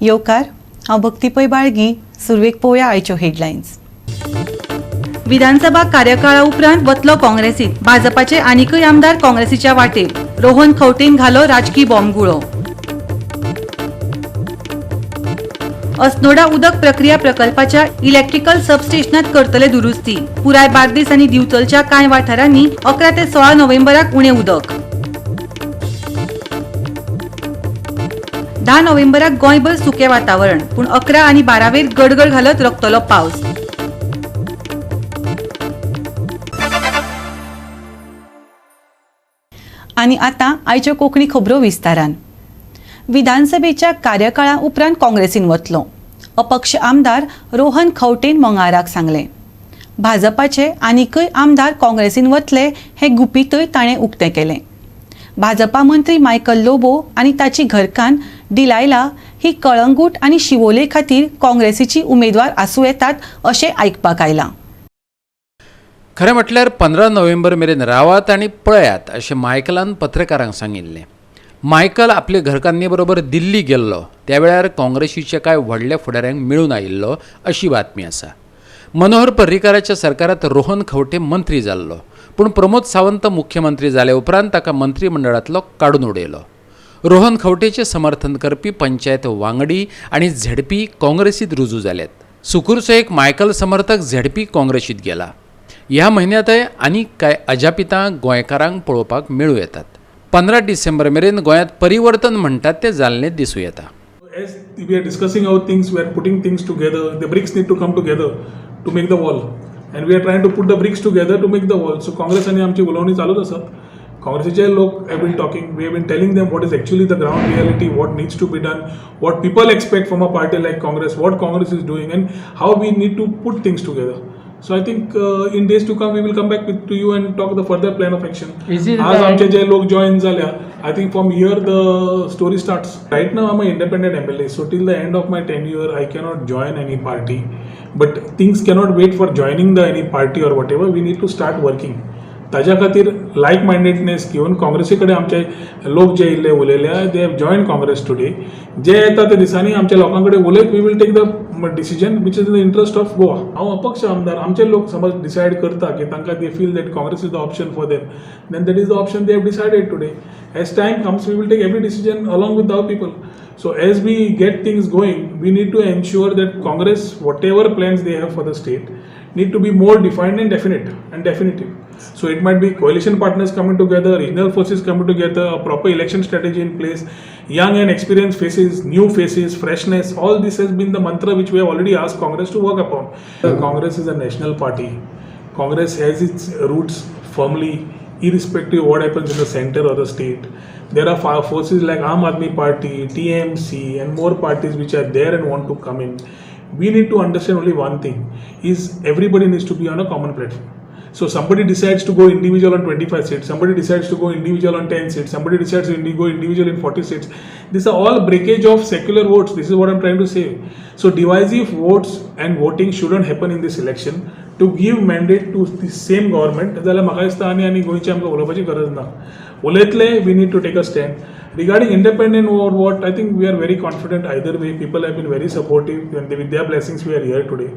येवकार हांव भक्ती पै बाळगी. सुरवेक पळोवया आयच्यो हेडलायन्स. विधानसभा कार्यकाळा उपरांत वतलो काँग्रेसीत. भाजपाचे आनीकय आमदार काँग्रेसीच्या वाटेर. रोहन खंवटेन घालो राजकी बॉम्बगुळो. अस्नोडा उदक प्रक्रिया प्रकल्पाच्या इलेक्ट्रिकल सबस्टेशनात करतले दुरुस्ती. पुराय बार्देस आनी दिवचलच्या कांय वाठारांनी 11 ते 16 नोव्हेंबराक उणें उदक. 10 नोव्हेंबराक गोंयभर सुकें वातावरण, पूण 11 आनी 12 वेर गडगड घालत रकतलो पावस. आनी आतां आयच्यो कोंकणी खबरो विस्तारान. विधानसभेच्या कार्यकाळा उपरांत काँग्रेसीन वतलो. अपक्ष आमदार रोहन खंवटेन मंगळाराक सांगलें. भाजपाचे आनीकय आमदार काँग्रेसीन वतले हें गुपीतय ताणें उक्तें केलें. भाजपा मंत्री मायकल लोबो आनी ताची घरकान्न डिलायला ही कळंगूट आनी शिवोले खातीर काँग्रेसीची उमेदवार आसूं येतात अशें आयकपाक आयलां. खरें म्हटल्यार 15 नोव्हेंबर मेरेन रावात आनी पळयात अशें मायकलान पत्रकारांक सांगिल्लें. मायकल आपले घरकान्नी बरोबर दिल्ली गेल्लो त्या वेळार काँग्रेसीच्या कांय व्हडल्या फुडाऱ्यांक मेळून आयिल्लो अशी बातमी आसा. मनोहर पर्रीकाराच्या सरकारांत रोहन खंवटे मंत्री जाल्लो, पूण प्रमोद सावंत मुख्यमंत्री जाले उपरांत ताका मंत्रिमंडळांतलो काडून उडयलो. रोहन खंवटेचे समर्थन करपी पंचायत वांगडी आनी झेडपी काँग्रेसीत रुजू जाल्यात. सुकुरचो एक मायकल समर्थक झेडपी काँग्रेसीत गेला. ह्या म्हयन्यांतय आनीक कांय अजापितां गोंयकारांक पळोवपाक मेळूं येतात. 15 डिसेंबर मेरेन गोंयांत परिवर्तन म्हणटात तें जाल्लें दिसूं येता. As we are discussing how things, we are putting things together. The bricks need to come together to make the wall, and we are trying to put the bricks together to make the wall. So Congress आणि आमची उलोवणी चालूच आसात. काँग्रेसीचे लोक have been talking. We have been telling them what is actually the ground reality, what needs to be done, what people expect from a party like Congress, what Congress is doing, and how we need to put things together. So I think in days to come we will come back to you and talk the further plan of action. आज आमचे जे लोक join झाल्या, I think from here the story starts. Right now I'm an independent MLA, so till the end of my tenure I cannot join any party. But things cannot wait for joining the any party or whatever. We need to start working. ताज्या खातीर लायक mindedness घेवन काँग्रेसी कडेन आमचे लोक जे इल्ले उलयल्या, they have join Congress today. जे येता त्या दिसांनी आमच्या लोकां कडेन उलयत we will take the decision which is in the interest of Goa. हांव अपक्ष आमदार, आमचे लोक समज डिसायड करता की तांकां they feel that Congress is the option for them, then that is the option they have decided today. As time comes we will take every decision along with our people. So as we get things going, we need to ensure that Congress, whatever plans they have for the state, need to be more defined and definite and definitive. So it might be coalition partners coming together, regional forces coming together, a proper election strategy in place, young and experienced faces, new faces, freshness. All this has been the mantra which we have already asked Congress to work upon. Congress is a national party. Congress has its roots firmly, irrespective of what happens in the center or the state. There are forces like Aam Aadmi Party, TMC and more parties which are there and want to come in. We need to understand only one thing, is everybody needs to be on a common platform. So somebody decides to go individual on 25 seats, somebody decides to go individual on 10 seats, somebody decides to go individual in 40 seats. These are all breakage of secular votes. This is what I'm trying to say. So divisive votes and voting shouldn't happen in this election. To give mandate to the same government, जाल्यार म्हाका दिसता आनी गोंयची आमकां उलोवपाची गरज ना. उलयतले, we need to take a stand. Regarding independent or what, I think we are very confident either way. People have been very supportive and with their blessings we are here today.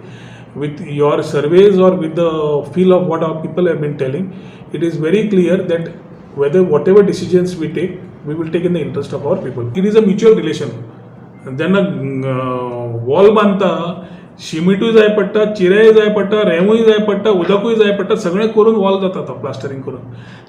With your surveys or with the feel of what our people have been telling, it is very clear that whatever decisions we take, we will take in the interest of our people. It is a mutual relation. जेन्ना wall बांदता, शिमिटूय जाय पडटा, चिरेय जाय पडटा, रेंवूय जाय पडटा, उदकूय जाय पडटा, सगळें करून वॉल जाता तो प्लास्टरींग करून.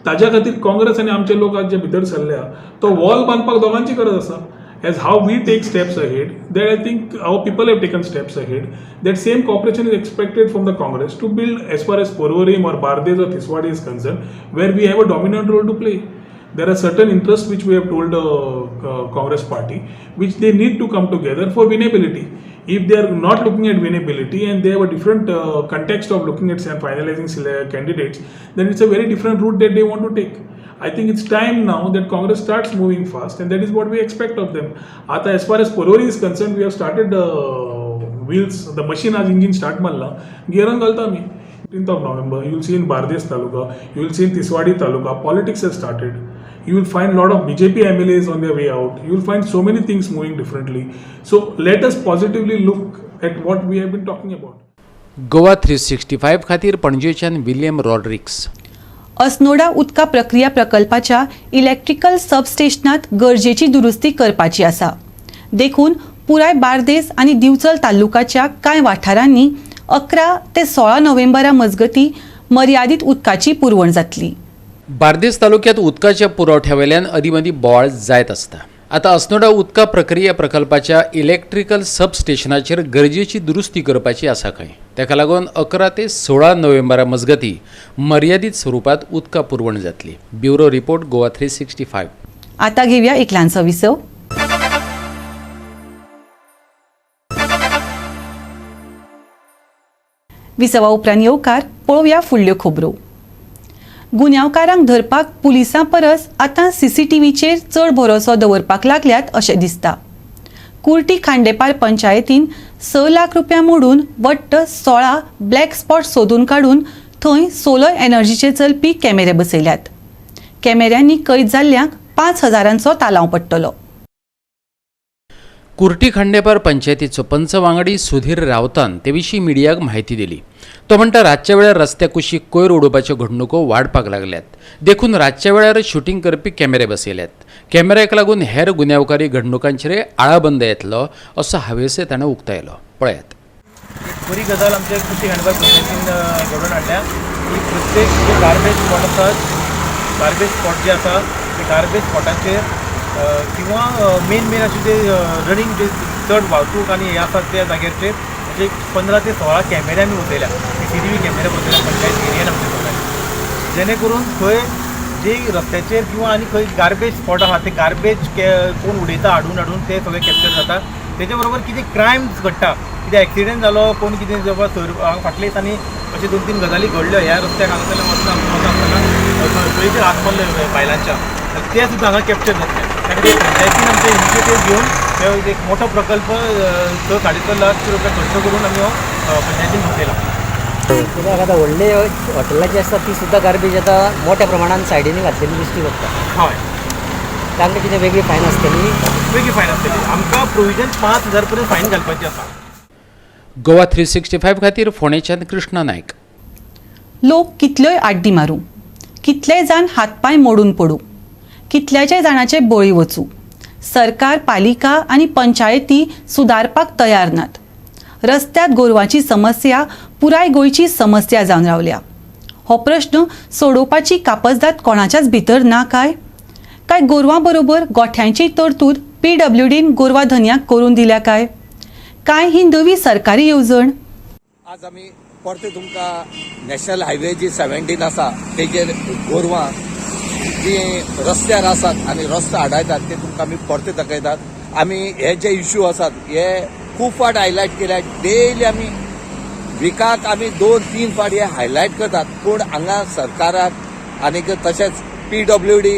ताज्या खातीर काँग्रेस आनी आमचे लोक आज जे भितर सरल्या, तो वॉल बांदपाक दोगांची गरज आसा. As how we take steps ahead, that I think our people have taken steps ahead. That same cooperation is expected from the Congress to build as far as Porvorim or Bardes or Tiswadi is concerned, where we have a dominant role to play. There are certain interests which we have told the Congress party, which they need to come together for winnability. If they are not looking at winnability and they have a different context of looking at finalizing candidates, then it's a very different route that they want to take. I think it's time now that Congress starts moving fast, and that is what we expect of them. Ata, as far as Porvorim is concerned, we have started wheels, the machine as engine start malla, gear galta mi. 15th of November, you will see in Bardes Taluka, you will see in Tiswadi Taluka, politics has started. You will find a lot of BJP MLAs on their way out. You will find so many things moving differently. So let us positively look at what we have been talking about. Goa 365 खातीर पणजेच्यान William Rodrigues. Assonora उदका प्रक्रिया प्रकल्पाच्या electrical सबस्टेशनात गरजेची दुरुस्ती करपाची आसा. देखून पुराय बार्देस आनी दिवचल तालुकाच्या कांय वाठारांनी 11 ते 16 नोव्हेंबरा मजगती मर्यादीत उदकाची पुरवण जातली. बार्देस तालुक्यात उदकाच्या पुरवठ्यावेल्यान अदीमदी बोवाळ जायत आसता. आता अस्नोडा उदका प्रक्रिया प्रकल्पाच्या इलेक्ट्रिकल सबस्टेशनाचेर गरजेची दुरुस्ती करपाची आसा खंय. ताका लागून 11 ते 16 नोव्हेंबरा मजगती मर्यादीत स्वरुपात उदका पुरवण जातली. Bureau report Goa 365. आता घेऊया एक ल्हानसो विसव. विसवा उपरांत येवकार पळोवया फुडल्यो खबरो. गुन्यांवकारांक धरपाक पुलिसां परस आतां CCTVचेर चड भरोसो दवरपाक लागल्यात अशें दिसता. कुर्टी खांडेपार पंचायतीन 6 लाख रुपया मोडून वट्ट 16 ब्लॅक स्पॉट सोदून काडून थंय सोलर एनर्जीचे चलपी कॅमेरे बसयल्यात. कॅमेऱ्यांनी कैद जाल्ल्यांक 5,000 तालाव पडटलो. कुर्टी खांडेपार पंचायतीचो पंच वांगडी सुधीर रावतान ते विशीं मिडियाक म्हायती दिली. तो म्हणटा रातच्या वेळार रस्त्या कुशीक कोयर उडोवपाच्यो घडणुको वाडपाक लागल्यात. देखून रातच्या वेळार शुटींग करपी कॅमेरे बसयल्यात. कॅमेऱ्याक लागून हेर गुन्यांवकारी घडणुकांचेर आळाबंद येतलो असो हावेसय ताणें उक्तायलो. पळयात. बरी गजाल आमच्या कुर्टी खांडेपार पंचायतीन घडोवन हाडल्या की प्रत्येक जे गार्बेज स्पॉट आसात, गार्बेज स्पॉट जे आसा ते गार्बेज स्पॉटाचेर किंवा मेन अशें जे रनिंग जे चड वाहतूक आनी हे आसात त्या जाग्याचेर म्हणजे 15 ते 16 कॅमेरे आमी बसयल्या. CCTV कॅमेरे बसयल्या पंचायत एरियेन आमच्या सगळ्या, जेणे करून थंय जे रस्त्याचेर किंवा आनी खंय गार्बेज स्पॉट आहा ते गार्बेज कोण उडयता हाडून ते सगळे कॅप्चर जाता. तेच्या बरोबर कितें क्रायम्स घडटा, कितें एक्सिडेंट जालो, कोण कितें जवळ फाटल्या दिसांनी अशे 2-3 गजाली घडल्यो ह्या रस्त्याक हांगासरल्यान वचना खंयचेर हात मारले बायलांच्या, ते सुद्दां हांगा कॅप्चर जातले. त्याखातीर पंचायतीन आमचे इनिशिएटीव घेवन एक मोठो प्रकल्प 6-6.5 लाख रुपया खर्च करून आमी हो पंचायतीन बसयला. कित्याक आतां व्हडले हॉटेलां जी आसता ती सुद्दां गार्बेज आतां मोठ्या प्रमाणात सायडीनी घातलेली दिश्टी पडटा. हय, तांकां कितें वेगळी फायन आसतली? वेगळी फायन आसतली. आमकां प्रोविजन 5,000 पर्यंत फायन घालपाची आसा. गोवा 365 खातीर फोंडेच्यान कृष्णा नायक. लोक कितल्योय आड्डी मारूं, कितलेय जाण हातपाय मोडून पडूं, कितल्याच्याय जाणांचे बळी वचूं, सरकार, पालिका आनी पंचायती सुदारपाक तयार नात. रस्त्यात गोरवांची समस्या पुराय गोंयची समस्या जावन रावल्या. हो प्रश्न सोडोवपाची कापजदाद कोणाच्याच भितर ना काय गोरवां बरोबर गोठ्यांची तरतूद PWDन गोरवा धन्याक करून दिल्या काय ही नवी सरकारी येवजण? आज आमी परते तुमकां नॅशनल हायवे जी 17 आसा तेजेर गोरवां जी रस्त्यार आसात आनी रस्तो आडायतात ते तुमकां आमी परते दाखयतात. आमी हे जे इश्यू आसात हे खूब फाट हायलायट केल्यात. डेली आमी विकाक आमी 2-3 फाट हे हायलायट करतात. पूण हांगा सरकाराक आनीक तशेंच PWD,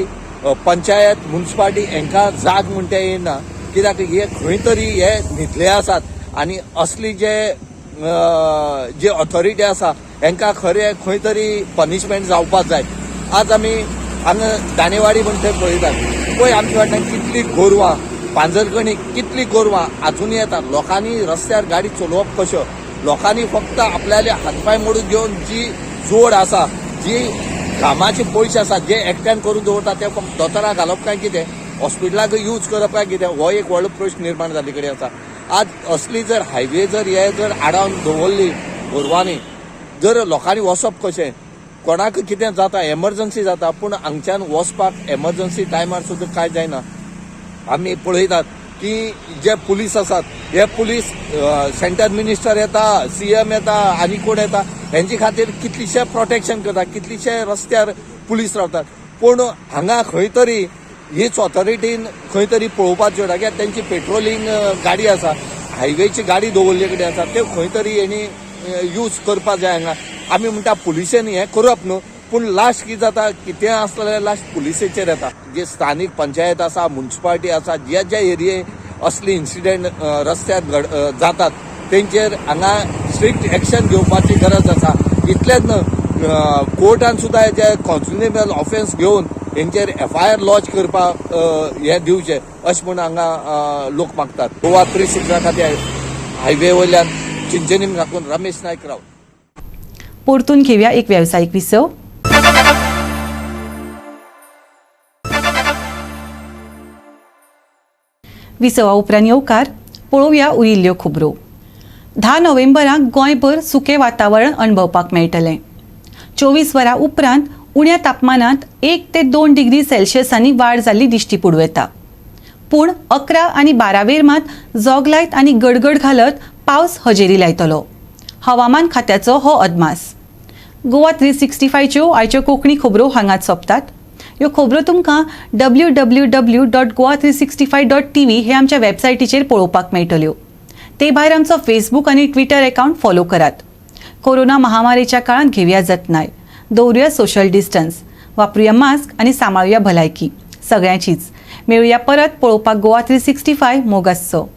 पंचायत, म्युनिसिपालिटी हांकां जाग म्हूण ते येना. कित्याक हे खंय तरी हे न्हिदले आसात आनी असली जे ऑथॉरिटी आसा हांकां खरें खंय तरी पनिशमेंट जावपाक जाय. आज आमी हांगा दाणेवाडी म्हण थंय पळयतात. पळय आमच्या वाटेन कितली गोरवां, पांजरकणी कितली गोरवां आजूनय येतात. लोकांनी रस्त्यार गाडी चलोवप कश्यो, लोकांनी फक्त आपल्याले हातपाय मोडून घेवन जी जोड आसा, जी घामाचे पयशे आसा जे एकट्यान करून दवरता ते फक्त दोतोरां घालप काय कितें, हॉस्पिटलाक यूज करप काय कितें, हो एक व्हडलो प्रश्न निर्माण जाल्ले कडेन आसा. आज असली जर हायवे जर आडावन दवरली गोरवांनी, जर लोकांनी वचप कशें, कोणाक कितें जाता, एमर्जन्सी जाता, पूण हांगच्यान वचपाक एमर्जन्सी टायमार सुद्दां कांय जायना. आमी पळयतात की जे पुलीस आसात हे पुलीस सेंटर मिनिस्टर येता, CM येता आनी कोण येता, हेंचे खातीर कितलीशे प्रोटेक्शन करता, कितलीशे रस्त्यार पुलीस रावतात. पूण हांगा खंय तरी हीच ऑथॉरिटीन खंय तरी पळोवपाचें कित्याक तेंची पेट्रोलिंग गाडी आसा, हायवेची गाडी दवरले कडेन आसा, त्यो खंय तरी हेणी यूज करपा जाय. हांगा आमी म्हणटा पुलिशेन हें करप न्हू, पूण लास्ट कितें जाता, कितें आसता जाल्यार लास्ट पुलिसेचेर येता. जे स्थानीक पंचायत आसा, म्युनिसिपालिटी आसा, ज्या एरिये असली इन्सिडेंट रस्त्यार जातात तेंचेर हांगा स्ट्रिक्ट एक्शन घेवपाची गरज आसा. इतलेंच न्हू, कोर्टान सुद्दां हेजे कॉन्स्युमेबल ऑफेन्स घेवन हेंचेर FIR लॉन्च करपाक हे दिवचे अशें म्हूण हांगा लोक मागतात. गोवा 360 खातीर हायवे वयल्यान चिंचनीम घाकून रमेश नायक राव. परतून घेवया एक वेवसायीक विसव. विसवा उपरांत येवकार पळोवया उरिल्ल्यो खबरो. 10 नोव्हेंबराक गोंयभर सुकें वातावरण अणभवपाक मेळटलें. 24 वरां उपरांत उण्या तापमानांत 1 ते 2 डिग्री सेल्सियसांनी वाड जाल्ली दिश्टी पडूं येता. पूण 11 आनी 12 वेर मात जोगलायत आनी गडगड घालत पावस हजेरी लायतलो. हवामान खात्याचो हो अदमास. गोवा 365 च्यो आयच्यो कोंकणी खबरो हांगाच सोंपतात. ह्यो खबरो तुमकां www.goa365.tv हे आमच्या वेबसायटीचेर पळोवपाक मेळटल्यो. ते भायर आमचो फेसबूक आनी ट्विटर अकावंट फॉलो करात. कोरोना महामारीच्या काळांत घेवया जतनाय, दवरुया सोशल डिस्टन्स, वापरुया मास्क आनी सांबाळुया भलायकी सगळ्यांचीच. मेळुया परत पळोवपाक गोवा 365 मोगासचो.